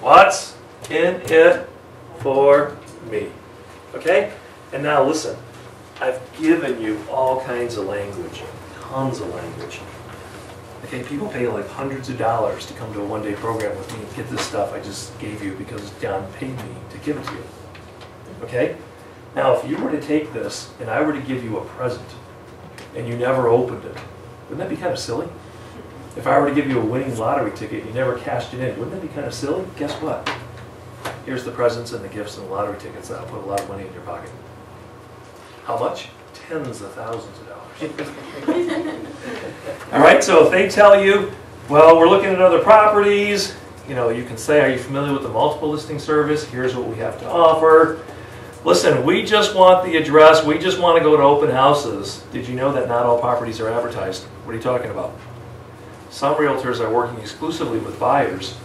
What's in it for me? Okay? And now listen, I've given you all kinds of language, tons of language. Okay, people pay like hundreds of dollars to come to a one-day program with me and get this stuff I just gave you because John paid me to give it to you. Okay? Now, if you were to take this and I were to give you a present and you never opened it, wouldn't that be kind of silly? If I were to give you a winning lottery ticket and you never cashed it in, wouldn't that be kind of silly? Guess what? Here's the presents and the gifts and the lottery tickets that'll put a lot of money in your pocket. How much? Tens of thousands of dollars. All right, so if they tell you, well, we're looking at other properties, you know, you can say, are you familiar with the multiple listing service? Here's what we have to offer. Listen, we just want the address. We just want to go to open houses. Did you know that not all properties are advertised? What are you talking about? Some realtors are working exclusively with buyers,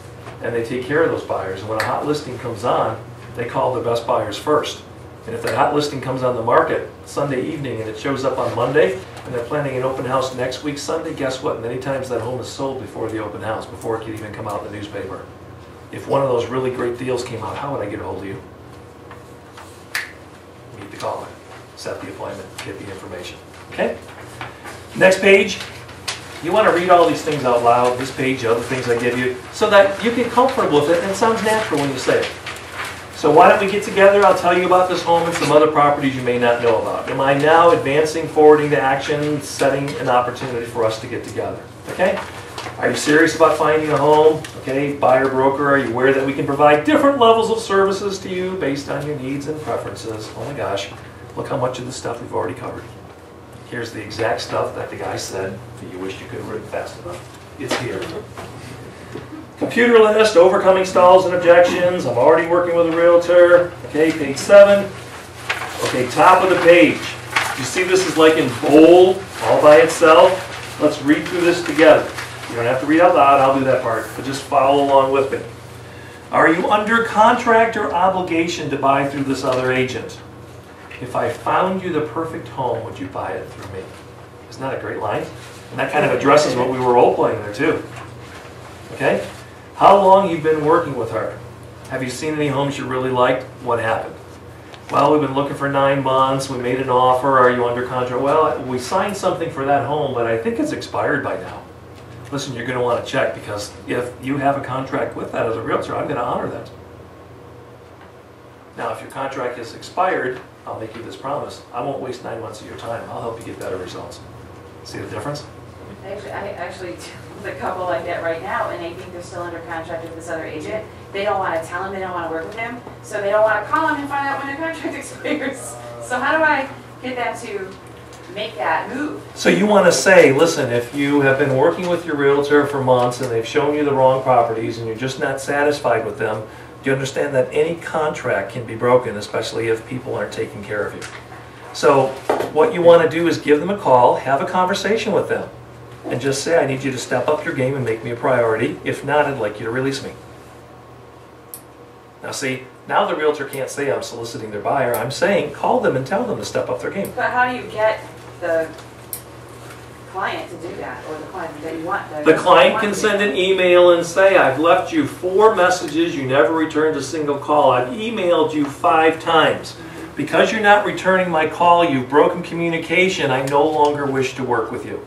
and they take care of those buyers. And when a hot listing comes on, they call their best buyers first. And if that hot listing comes on the market Sunday evening and it shows up on Monday, and they're planning an open house next week Sunday, guess what? Many times that home is sold before the open house, before it can even come out in the newspaper. If one of those really great deals came out, how would I get a hold of you? You need to call me, set the appointment, get the information. Okay? Next page. You want to read all these things out loud, this page, other things I give you, so that you get comfortable with it and it sounds natural when you say it. So why don't we get together, I'll tell you about this home and some other properties you may not know about. Am I now advancing, forwarding to action, setting an opportunity for us to get together? Okay? Are you serious about finding a home? Okay, buyer, broker, are you aware that we can provide different levels of services to you based on your needs and preferences? Oh my gosh, look how much of the stuff we've already covered. Here's the exact stuff that the guy said that you wish you could have written fast enough. It's here. Computer list, overcoming stalls and objections. I'm already working with a realtor. Okay, page 7. Okay, top of the page. You see this is like in bold, all by itself. Let's read through this together. You don't have to read out loud, I'll do that part, but just follow along with me. Are you under contract or obligation to buy through this other agent? If I found you the perfect home, would you buy it through me? Isn't that a great line? And that kind of addresses what we were role playing there too. Okay? How long you've been working with her? Have you seen any homes you really liked? What happened? Well, we've been looking for 9 months. We made an offer. Are you under contract? Well, we signed something for that home, but I think it's expired by now. Listen, you're going to want to check because if you have a contract with that as a realtor, I'm going to honor that. Now, if your contract is expired, I'll make you this promise. I won't waste 9 months of your time. I'll help you get better results. See the difference? I actually with a couple like that right now, and they think they're still under contract with this other agent. They don't want to tell him they don't want to work with him, so they don't want to call him and find out when their contract expires. So how do I get them to make that move? So you want to say, listen, if you have been working with your realtor for months and they've shown you the wrong properties and you're just not satisfied with them, do you understand that any contract can be broken, especially if people aren't taking care of you? So what you want to do is give them a call, have a conversation with them, and just say, I need you to step up your game and make me a priority. If not, I'd like you to release me. Now see, now the realtor can't say I'm soliciting their buyer. I'm saying call them and tell them to step up their game. But how do you get the client to do that, or the client that you want? The client can send an email and say, I've left you 4 messages, you never returned a single call. I've emailed you 5 times. Because you're not returning my call, you've broken communication, I no longer wish to work with you.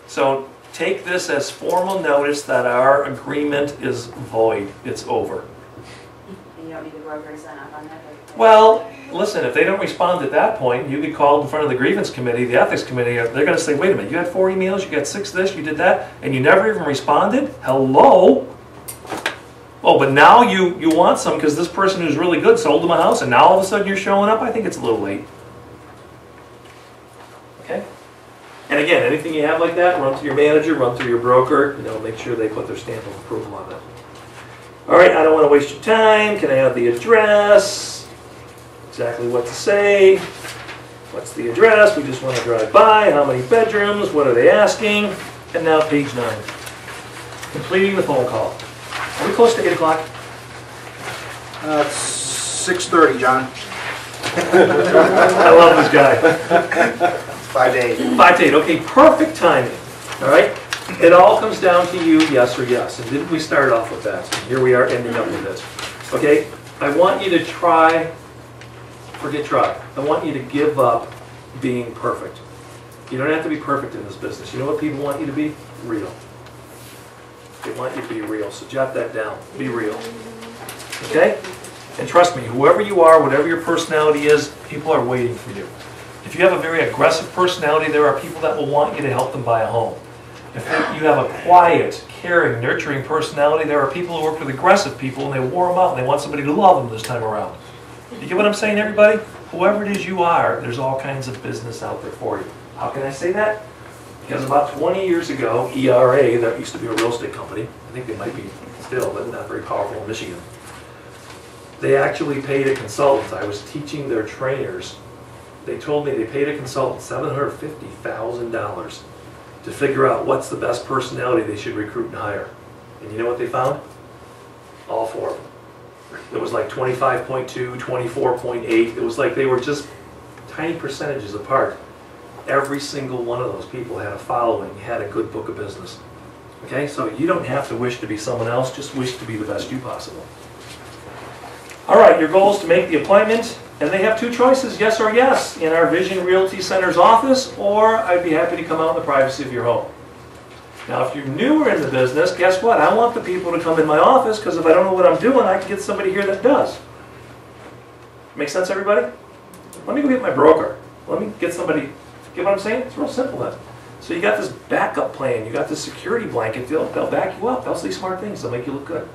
So take this as formal notice that our agreement is void. It's over. And you don't need the broker to sign off on that? Well, listen, if they don't respond at that point, you get called in front of the grievance committee, the ethics committee. They're going to say, wait a minute, you had 4 emails, you got 6 this, you did that, and you never even responded? Hello? Oh, but now you want some because this person who's really good sold them a house, and now all of a sudden you're showing up? I think it's a little late. Okay? And again, anything you have like that, run through your manager, run through your broker, make sure they put their stamp of approval on that. All right, I don't want to waste your time. Can I have the address? Exactly what to say. What's the address? We just want to drive by. How many bedrooms? What are they asking? And now page 9. Completing the phone call. Are we close to 8 o'clock? 6:30, John. I love this guy. 5 to 8. 5 to 8. Okay, perfect timing. All right? It all comes down to you, yes or yes. And didn't we start off with that? Here we are ending up with it. Okay? I want you to try, forget try. I want you to give up being perfect. You don't have to be perfect in this business. You know what people want you to be? Real. They want you to be real. So jot that down. Be real. Okay? And trust me, whoever you are, whatever your personality is, people are waiting for you. If you have a very aggressive personality, there are people that will want you to help them buy a home. If you have a quiet, caring, nurturing personality, there are people who work with aggressive people and they wore them out and they want somebody to love them this time around. You get what I'm saying, everybody? Whoever it is you are, there's all kinds of business out there for you. How can I say that? Because about 20 years ago, ERA, that used to be a real estate company, I think they might be still, but not very powerful in Michigan, they actually paid a consultant. I was teaching their trainers. They told me they paid a consultant $750,000 to figure out what's the best personality they should recruit and hire. And you know what they found? All four of them. It was like 25.2, 24.8. It was like they were just tiny percentages apart. Every single one of those people had a following, had a good book of business. Okay, so you don't have to wish to be someone else, just wish to be the best you possible. All right, your goal is to make the appointment, and they have two choices, yes or yes, in our Vision Realty Center's office, or I'd be happy to come out in the privacy of your home. Now, if you're newer in the business, guess what? I want the people to come in my office, because if I don't know what I'm doing, I can get somebody here that does. Make sense, everybody? Let me go get my broker. Let me get somebody, get what I'm saying? It's real simple then. So you got this backup plan, you got this security blanket, they'll back you up, they'll say smart things, they'll make you look good.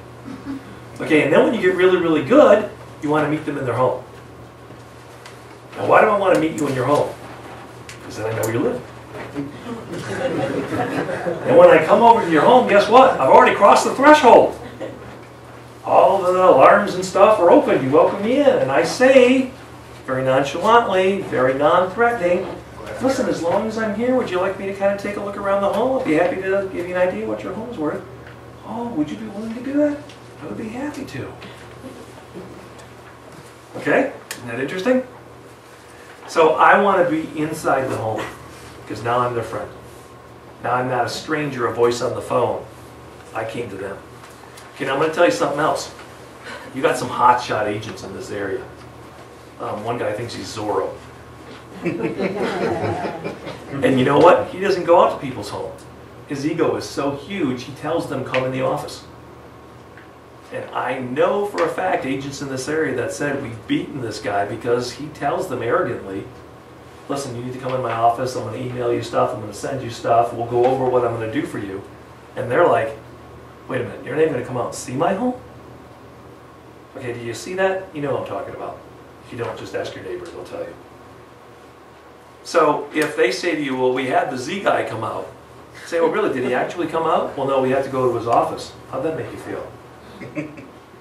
Okay, and then when you get really, really good, you want to meet them in their home. Now, why do I want to meet you in your home? Because then I know where you live. And when I come over to your home, guess what? I've already crossed the threshold. All the alarms and stuff are open. You welcome me in. And I say, very nonchalantly, very non-threatening, listen, as long as I'm here, would you like me to kind of take a look around the home? I'd be happy to give you an idea what your home's worth. Oh, would you be willing to do that? I would be happy to. Okay? Isn't that interesting? So I want to be inside the home, because now I'm their friend. Now I'm not a stranger, a voice on the phone. I came to them. Okay, now I'm going to tell you something else. You got some hotshot agents in this area. One guy thinks he's Zorro. And you know what? He doesn't go out to people's home. His ego is so huge, he tells them, come in the office. And I know for a fact agents in this area that said, we've beaten this guy because he tells them arrogantly, listen, you need to come in my office, I'm going to email you stuff, I'm going to send you stuff, we'll go over what I'm going to do for you. And they're like, wait a minute, you're not even going to come out and see my home? Okay, do you see that? You know what I'm talking about. If you don't, just ask your neighbors, they'll tell you. So if they say to you, well, we had the Z guy come out, say, well, really, did he actually come out? Well, no, we had to go to his office. How'd that make you feel?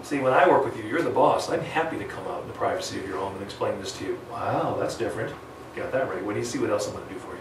See, when I work with you, you're the boss. I'm happy to come out in the privacy of your home and explain this to you. Wow, that's different. Got that right. What do you see what else I'm going to do for you?